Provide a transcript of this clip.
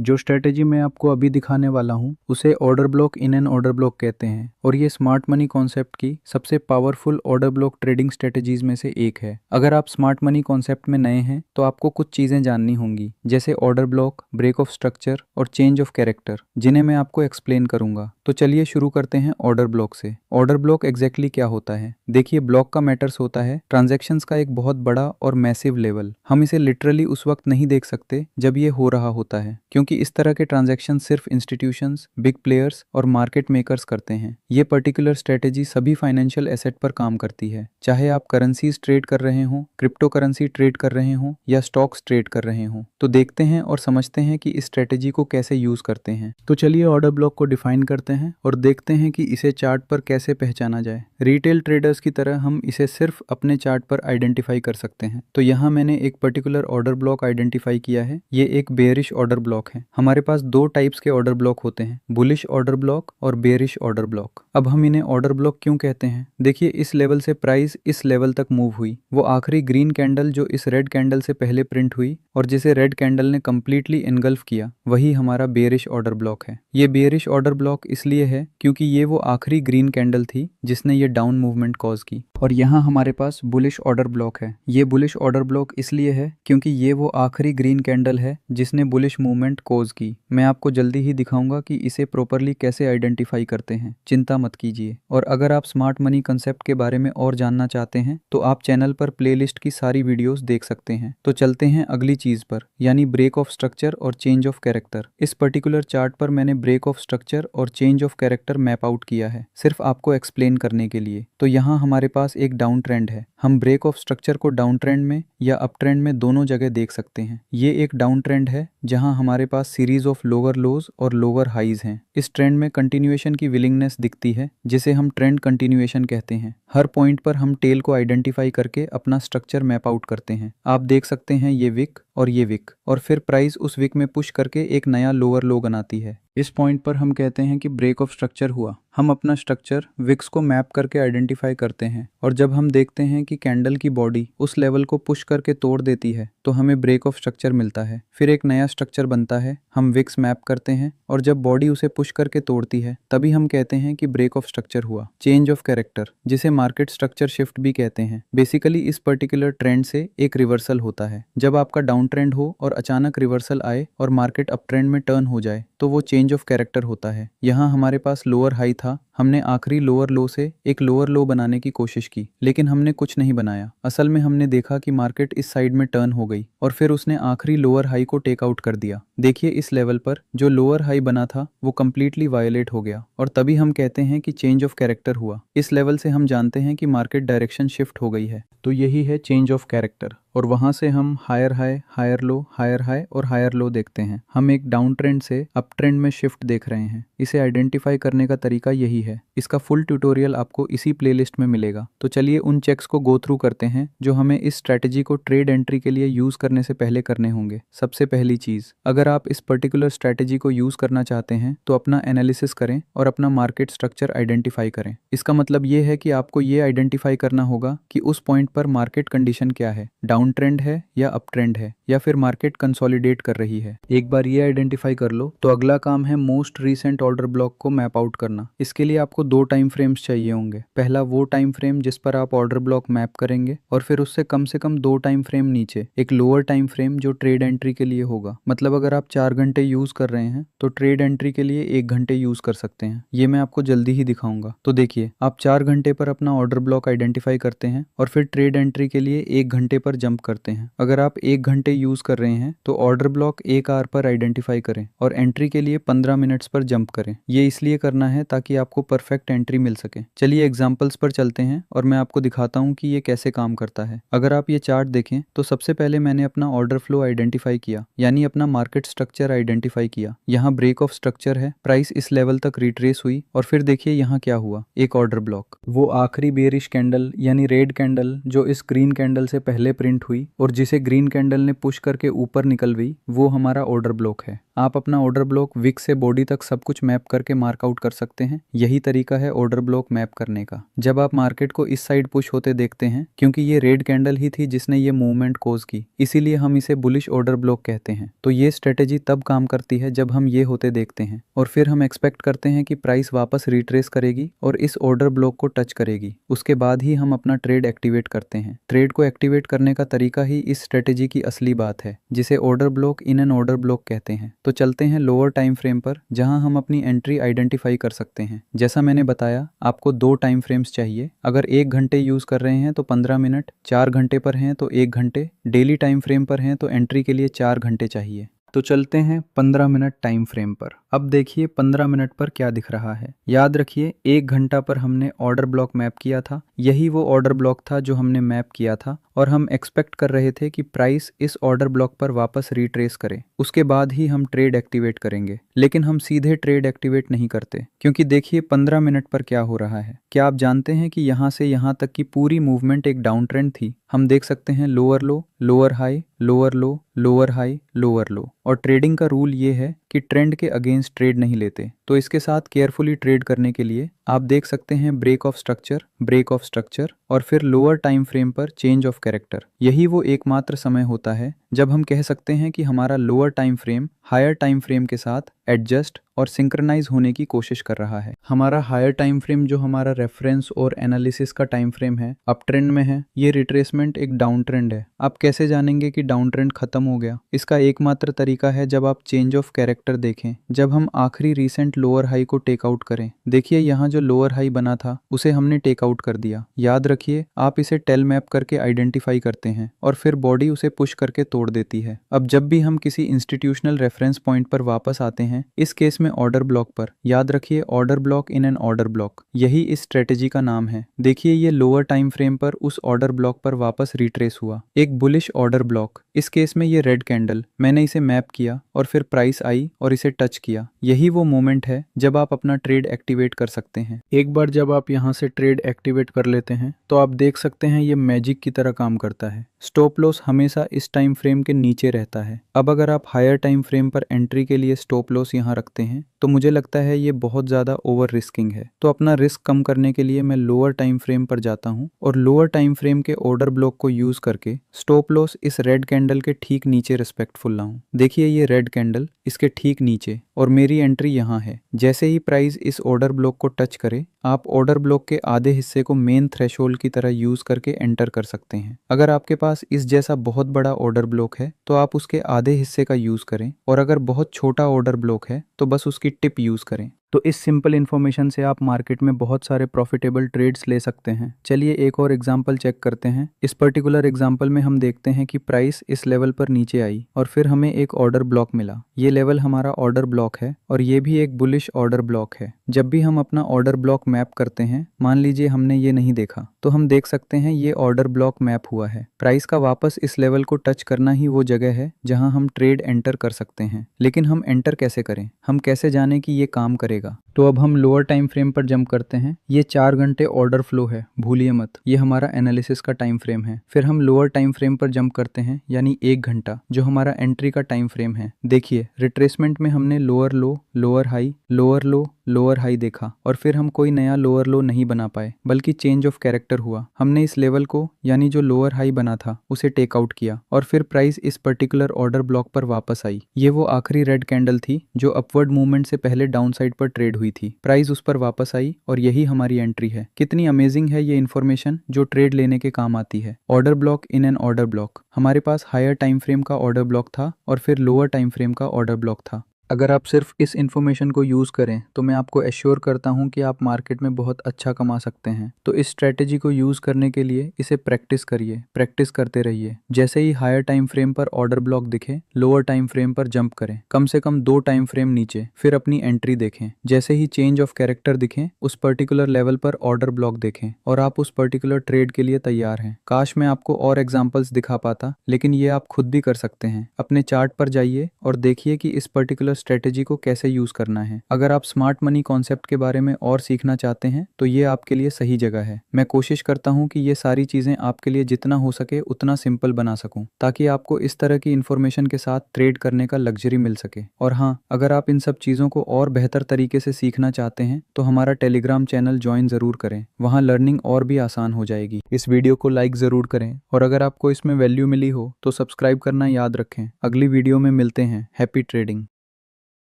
जो स्ट्रेटेजी मैं आपको अभी दिखाने वाला हूँ उसे order block in an order block कहते हैं और ये स्मार्ट मनी कॉन्सेप्ट की सबसे powerful order block trading strategies में से एक है। अगर आप स्मार्ट मनी कॉन्सेप्ट में नए हैं तो आपको कुछ चीज़ें जाननी होंगी, जैसे order block, break of structure और चेंज ऑफ कैरेक्टर, जिन्हें मैं आपको एक्सप्लेन करूंगा। तो चलिए शुरू करते हैं ऑर्डर ब्लॉक से। ऑर्डर ब्लॉक एग्जैक्टली क्या होता है? देखिए, ब्लॉक का मैटर्स होता है ट्रांजैक्शंस का एक बहुत बड़ा और मैसिव लेवल। हम इसे लिटरली उस वक्त नहीं देख सकते जब ये हो रहा होता है, क्योंकि इस तरह के ट्रांजैक्शन सिर्फ इंस्टीट्यूशंस, बिग प्लेयर्स और मार्केट मेकर्स करते हैं। ये पर्टिकुलर स्ट्रेटेजी सभी फाइनेंशियल एसेट पर काम करती है, चाहे आप करेंसीज ट्रेड कर रहे हों, क्रिप्टो करेंसी ट्रेड कर रहे हों या स्टॉक्स ट्रेड कर रहे हों। तो देखते हैं और समझते हैं कि इस स्ट्रेटेजी को कैसे यूज करते हैं। तो चलिए ऑर्डर ब्लॉक को डिफाइन करते हैं और देखते हैं कि इसे चार्ट पर कैसे पहचाना जाए। रिटेल ट्रेडर्स की तरह हम इसे सिर्फ अपने चार्ट पर आइडेंटिफाई कर सकते हैं। तो यहाँ मैंने एक पर्टिकुलर ऑर्डर ब्लॉक आइडेंटिफाई किया है। ये एक बेयरिश ऑर्डर ब्लॉक है। हमारे पास दो टाइप्स के ऑर्डर ब्लॉक होते हैं, बुलिश ऑर्डर ब्लॉक और बेयरिश ऑर्डर ब्लॉक। अब हम इन्हें ऑर्डर ब्लॉक क्यों कहते हैं? देखिए, इस लेवल से प्राइस इस लेवल तक मूव हुई, वो आखिरी ग्रीन कैंडल जो इस रेड कैंडल से पहले प्रिंट हुई और जिसे रेड कैंडल ने कंप्लीटली इनगल्फ किया, वही हमारा बेयरिश ऑर्डर ब्लॉक है। ये बेयरिश ऑर्डर ब्लॉक इसलिए है क्योंकि ये वो आखिरी ग्रीन कैंडल थी जिसने ये डाउन मूवमेंट कॉज की। और यहाँ हमारे पास बुलिश ऑर्डर ब्लॉक है। ये बुलिश ऑर्डर ब्लॉक इसलिए है क्योंकि ये वो आखिरी ग्रीन कैंडल है जिसने बुलिश मूवमेंट कॉज की। मैं आपको जल्दी ही दिखाऊंगा कि इसे प्रॉपरली कैसे आइडेंटिफाई करते हैं, चिंता मत कीजिए। और अगर आप स्मार्ट मनी कंसेप्ट के बारे में और जानना चाहते हैं तो आप चैनल पर प्लेलिस्ट की सारी वीडियोस देख सकते हैं। तो चलते हैं अगली चीज पर, यानी ब्रेक ऑफ स्ट्रक्चर और चेंज ऑफ कैरेक्टर। इस पर्टिकुलर चार्ट पर मैंने ब्रेक ऑफ स्ट्रक्चर और change of character map out किया है, सिर्फ आपको एक्सप्लेन करने के लिए। तो यहाँ हमारे पास एक डाउन ट्रेंड है। हम ब्रेक ऑफ स्ट्रक्चर को डाउन ट्रेंड में या अप ट्रेंड में दोनों जगह देख सकते हैं। ये एक डाउन ट्रेंड है जहां हमारे पास सीरीज ऑफ लोअर लोज और लोअर हाईज हैं। इस ट्रेंड में कंटिन्यूएशन की विलिंगनेस दिखती है, जिसे हम ट्रेंड कंटिन्यूएशन कहते हैं। हर पॉइंट पर हम टेल को आइडेंटिफाई करके अपना स्ट्रक्चर मैप आउट करते हैं। आप देख सकते हैं ये विक और ये विक, और फिर प्राइस उस विक में पुश करके एक नया लोअर लो बनाती है। इस पॉइंट पर हम कहते हैं कि ब्रेक ऑफ स्ट्रक्चर हुआ। हम अपना स्ट्रक्चर विक्स को मैप करके आइडेंटिफाई करते हैं, और जब हम देखते हैं कि कैंडल की बॉडी उस लेवल को पुश करके तोड़ देती है तो हमें ब्रेक ऑफ स्ट्रक्चर मिलता है। फिर एक नया स्ट्रक्चर बनता है, हम विक्स मैप करते हैं, और जब बॉडी उसे पुश करके तोड़ती है तभी हम कहते हैं कि ब्रेक ऑफ स्ट्रक्चर हुआ। चेंज ऑफ कैरेक्टर, जिसे मार्केट स्ट्रक्चर शिफ्ट भी कहते हैं, बेसिकली इस पर्टिकुलर ट्रेंड से एक रिवर्सल होता है। जब आपका डाउन ट्रेंड हो और अचानक रिवर्सल आए और मार्केट अप ट्रेंड में टर्न हो जाए तो वो चेंज ऑफ कैरेक्टर होता है। यहाँ हमारे पास लोअर हाई था, हमने आखिरी लोअर लो से एक लोअर लो बनाने की कोशिश की, लेकिन हमने कुछ नहीं बनाया। असल में हमने देखा कि मार्केट इस साइड में टर्न हो गई और फिर उसने आखिरी लोअर हाई को टेक आउट कर दिया। देखिए, इस लेवल पर जो लोअर हाई बना था वो कंप्लीटली वायलेट हो गया, और तभी हम कहते हैं कि चेंज ऑफ कैरेक्टर हुआ। इस लेवल से हम जानते हैं कि मार्केट डायरेक्शन शिफ्ट हो गई है। तो यही है चेंज ऑफ कैरेक्टर, और वहां से हम higher high, higher low, higher high और हायर लो देखते हैं। हम एक डाउन ट्रेंड से अप ट्रेंड में शिफ्ट देख रहे हैं। इसे आइडेंटिफाई करने का तरीका यही है। इसका फुल ट्यूटोरियल आपको इसी प्लेलिस्ट में मिलेगा। तो चलिए उन चेक्स को गो थ्रू करते हैं जो हमें इस स्ट्रैटेजी को ट्रेड एंट्री के लिए यूज करने से पहले करने होंगे। सबसे पहली चीज, अगर आप इस पर्टिकुलर स्ट्रैटेजी को यूज करना चाहते हैं तो अपना एनालिसिस करें और अपना मार्केट स्ट्रक्चर आइडेंटिफाई करें। इसका मतलब ये है कि आपको ये आइडेंटिफाई करना होगा कि उस पॉइंट पर मार्केट कंडीशन क्या है, डाउन ट्रेंड है या अप ट्रेंड है, या फिर मार्केट कंसोलिडेट कर रही है। एक बार ये आइडेंटिफाई कर लो तो अगला काम है मोस्ट रीसेंट ऑर्डर ब्लॉक को मैप आउट करना। इसके लिए आपको दो टाइम फ्रेम्स चाहिए होंगे। पहला वो टाइम फ्रेम जिस पर आप ऑर्डर ब्लॉक मैप करेंगे, और फिर उससे कम से कम दो टाइम फ्रेम नीचे एक लोअर टाइम फ्रेम जो ट्रेड एंट्री के लिए होगा। मतलब अगर आप 4 घंटे यूज कर रहे हैं तो ट्रेड एंट्री के लिए 1 घंटे यूज कर सकते हैं। ये मैं आपको जल्दी ही दिखाऊंगा। तो देखिए, आप 4 घंटे पर अपना ऑर्डर ब्लॉक आइडेंटिफाई करते हैं और फिर ट्रेड एंट्री के लिए 1 घंटे पर जंप करते हैं। अगर आप 1 घंटे यूज कर रहे हैं तो ऑर्डर ब्लॉक 1 आवर पर आइडेंटिफाई करें और एंट्री के लिए 15 मिनट्स पर जंप करें। ये इसलिए करना है ताकि आपको परफेक्ट एंट्री मिल सके। चलिए एग्जांपल्स पर चलते हैं और मैं आपको दिखाता हूँ कि ये कैसे काम करता है। अगर आप ये चार्ट देखें तो सबसे पहले मैंने अपना ऑर्डर फ्लो आइडेंटिफाई किया, यानी अपना मार्केट स्ट्रक्चर आइडेंटिफाई किया। यहाँ ब्रेक ऑफ स्ट्रक्चर है, प्राइस इस लेवल तक रिट्रेस हुई, और फिर देखिए यहाँ क्या हुआ, एक ऑर्डर ब्लॉक। वो आखिरी बेरिश कैंडल यानी रेड कैंडल जो इस ग्रीन कैंडल से पहले प्रिंट हुई और जिसे ग्रीन कैंडल ने पुश करके ऊपर निकल गई, वो हमारा ऑर्डर ब्लॉक है। आप अपना ऑर्डर ब्लॉक ब्लॉक विक से बॉडी तक सब कुछ मैप करके मार्कआउट कर सकते हैं। यही तरीका है ऑर्डर ब्लॉक मैप करने का। जब आप मार्केट को इस साइड पुश होते देखते हैं, क्योंकि ये रेड कैंडल ही थी जिसने ये मूवमेंट कोज की, इसीलिए हम इसे बुलिश ऑर्डर ब्लॉक कहते हैं। तो ये स्ट्रेटेजी तब काम करती है जब हम ये होते देखते हैं और फिर हम एक्सपेक्ट करते हैं कि प्राइस वापस रिट्रेस करेगी और इस ऑर्डर ब्लॉक को टच करेगी। उसके बाद ही हम अपना ट्रेड एक्टिवेट करते हैं। ट्रेड को एक्टिवेट करने का तरीका ही इस स्ट्रेटेजी की असली बात है, जिसे order block in an order block कहते हैं। तो चलते हैं लोअर टाइम फ्रेम पर, जहां हम अपनी एंट्री आइडेंटिफाई कर सकते हैं। जैसा मैंने बताया, आपको 2 टाइम फ्रेम्स चाहिए। अगर 1 घंटे यूज कर रहे हैं तो 15 मिनट, 4 घंटे पर हैं तो 1 घंटे, डेली टाइम फ्रेम पर हैं तो एंट्री के लिए 4 घंटे चाहिए। तो चलते हैं 15 मिनट टाइम फ्रेम पर। अब देखिए 15 मिनट पर क्या दिख रहा है। याद रखिए 1 घंटा पर हमने ऑर्डर ब्लॉक मैप किया था। यही वो ऑर्डर ब्लॉक था जो हमने मैप किया था और हम एक्सपेक्ट कर रहे थे कि प्राइस इस ऑर्डर ब्लॉक पर वापस रिट्रेस करे, उसके बाद ही हम ट्रेड एक्टिवेट करेंगे। लेकिन हम सीधे ट्रेड एक्टिवेट नहीं करते, क्योंकि देखिए 15 मिनट पर क्या हो रहा है। क्या आप जानते हैं कि यहाँ से यहाँ तक की पूरी मूवमेंट एक डाउन ट्रेंड थी। हम देख सकते हैं लोअर लो, लोअर हाई, लोअर लो, लोअर हाई, लोअर लो। और ट्रेडिंग का रूल ये है कि ट्रेंड के अगेंस्ट ट्रेड नहीं लेते। तो इसके साथ केयरफुली ट्रेड करने के लिए आप देख सकते हैं break of structure, break of structure और फिर लोअर टाइम फ्रेम पर चेंज ऑफ कैरेक्टर। यही वो एकमात्र समय होता है जब हम कह सकते हैं कि हमारा lower time frame higher time frame के साथ एडजस्ट और सिंक्रोनाइज होने की कोशिश कर रहा है। हमारा हायर टाइम फ्रेम जो हमारा रेफरेंस और एनालिसिस का टाइम फ्रेम है, अप ट्रेंड में है। ये रिट्रेसमेंट एक डाउन ट्रेंड है। आप कैसे जानेंगे कि डाउन ट्रेंड खत्म हो गया? इसका एकमात्र तरीका है जब आप चेंज ऑफ कैरेक्टर देखें, जब हम आखिरी रीसेंट लोअर हाई को टेक आउट करें। देखिए यहाँ जो लोअर हाई बना था उसे हमने टेक आउट कर दिया। याद रखिए आप इसे टेल मैप करके आइडेंटिफाई करते हैं और फिर बॉडी उसे पुश करके तोड़ देती है। अब जब भी हम किसी इंस्टीट्यूशनल रेफरेंस पॉइंट पर वापस आते हैं, इस केस में ऑर्डर ब्लॉक पर, याद रखिए order block in an order block, यही इस स्ट्रेटेजी का नाम है। देखिए ये लोअर टाइम फ्रेम पर उस ऑर्डर ब्लॉक पर वापस रिट्रेस हुआ, एक बुलिश ऑर्डर ब्लॉक। इस केस में ये रेड कैंडल, मैंने इसे मैप किया और फिर प्राइस आई और इसे टच किया। यही वो मोमेंट है जब आप अपना ट्रेड एक्टिवेट कर सकते हैं। एक बार जब आप यहाँ से ट्रेड एक्टिवेट कर लेते हैं तो आप देख सकते हैं ये मैजिक की तरह काम करता है। स्टॉप लॉस हमेशा इस टाइम फ्रेम के नीचे रहता है। अब अगर आप हायर टाइम फ्रेम पर एंट्री के लिए स्टॉप लॉस यहाँ रखते हैं तो मुझे लगता है ये बहुत ज़्यादा ओवर रिस्किंग है। तो अपना रिस्क कम करने के लिए मैं लोअर टाइम फ्रेम पर जाता हूँ और लोअर टाइम फ्रेम के ऑर्डर ब्लॉक को यूज़ करके स्टॉप लॉस इस रेड कैंडल के ठीक नीचे रिस्पेक्टफुल लाऊं। देखिए ये रेड कैंडल इसके ठीक नीचे और मेरी एंट्री यहाँ है। जैसे ही प्राइस इस ऑर्डर ब्लॉक को टच करे, आप ऑर्डर ब्लॉक के आधे हिस्से को मेन थ्रेशोल्ड की तरह यूज करके एंटर कर सकते हैं। अगर आपके पास इस जैसा बहुत बड़ा ऑर्डर ब्लॉक है तो आप उसके आधे हिस्से का यूज करें, और अगर बहुत छोटा ऑर्डर ब्लॉक है तो बस उसकी टिप यूज करें। तो इस सिंपल इन्फॉर्मेशन से आप मार्केट में बहुत सारे प्रॉफिटेबल ट्रेड्स ले सकते हैं। चलिए एक और एग्जांपल चेक करते हैं। इस पर्टिकुलर एग्जांपल में हम देखते हैं कि प्राइस इस लेवल पर नीचे आई और फिर हमें एक ऑर्डर ब्लॉक मिला। ये लेवल हमारा ऑर्डर ब्लॉक है और ये भी एक बुलिश ऑर्डर ब्लॉक है। जब भी हम अपना ऑर्डर ब्लॉक मैप करते हैं, मान लीजिए हमने ये नहीं देखा, तो हम देख सकते हैं ये ऑर्डर ब्लॉक मैप हुआ है। प्राइस का वापस इस लेवल को टच करना ही वो जगह है जहां हम ट्रेड एंटर कर सकते हैं। लेकिन हम एंटर कैसे करें? हम कैसे जाने कि ये काम करेगा? तो अब हम लोअर टाइम फ्रेम पर जंप करते हैं। ये 4 घंटे ऑर्डर फ्लो है, भूलिए मत। ये हमारा एनालिसिस का टाइम फ्रेम है। फिर हम लोअर टाइम फ्रेम पर जंप करते हैं, यानी 1 घंटा, जो हमारा एंट्री का टाइम फ्रेम है। देखिए रिट्रेसमेंट में हमने लोअर लो, लोअर हाई, लोअर लो, लोअर हाई देखा और फिर हम कोई नया लोअर लो नहीं बना पाए, बल्कि चेंज ऑफ कैरेक्टर हुआ। हमने इस लेवल को, यानी जो लोअर हाई बना था, उसे टेक आउट किया और फिर प्राइस इस पर्टिकुलर ऑर्डर ब्लॉक पर वापस आई। ये वो आखिरी रेड कैंडल थी जो अपवर्ड मूवमेंट से पहले डाउन साइड पर ट्रेड हुई थी। प्राइस उस पर वापस आई और यही हमारी एंट्री है। कितनी अमेजिंग है ये इन्फॉर्मेशन जो ट्रेड लेने के काम आती है। Order block in an order block, हमारे पास हायर टाइम फ्रेम का ऑर्डर ब्लॉक था और फिर लोअर टाइम फ्रेम का ऑर्डर ब्लॉक था। अगर आप सिर्फ इस इन्फॉर्मेशन को यूज़ करें तो मैं आपको एश्योर करता हूं कि आप मार्केट में बहुत अच्छा कमा सकते हैं। तो इस स्ट्रेटेजी को यूज़ करने के लिए इसे प्रैक्टिस करिए, प्रैक्टिस करते रहिए। जैसे ही हायर टाइम फ्रेम पर ऑर्डर ब्लॉक दिखे, लोअर टाइम फ्रेम पर जंप करें, कम से कम 2 टाइम फ्रेम नीचे, फिर अपनी एंट्री देखें। जैसे ही चेंज ऑफ कैरेक्टर दिखें, उस पर्टिकुलर लेवल पर ऑर्डर ब्लॉक देखें और आप उस पर्टिकुलर ट्रेड के लिए तैयार हैं। काश मैं आपको और एग्जाम्पल्स दिखा पाता, लेकिन ये आप खुद भी कर सकते हैं। अपने चार्ट पर जाइए और देखिए कि इस पर्टिकुलर स्ट्रेटेजी को कैसे यूज करना है। अगर आप स्मार्ट मनी कॉन्सेप्ट के बारे में और सीखना चाहते हैं तो ये आपके लिए सही जगह है। मैं कोशिश करता हूँ कि ये सारी चीजें आपके लिए जितना हो सके उतना सिंपल बना सकूं, ताकि आपको इस तरह की इन्फॉर्मेशन के साथ ट्रेड करने का लग्जरी मिल सके। और हाँ, अगर आप इन सब चीज़ों को और बेहतर तरीके से सीखना चाहते हैं तो हमारा टेलीग्राम चैनल ज्वाइन ज़रूर करें, वहाँ लर्निंग और भी आसान हो जाएगी। इस वीडियो को लाइक ज़रूर करें और अगर आपको इसमें वैल्यू मिली हो तो सब्सक्राइब करना याद रखें। अगली वीडियो में मिलते हैं। Happy trading.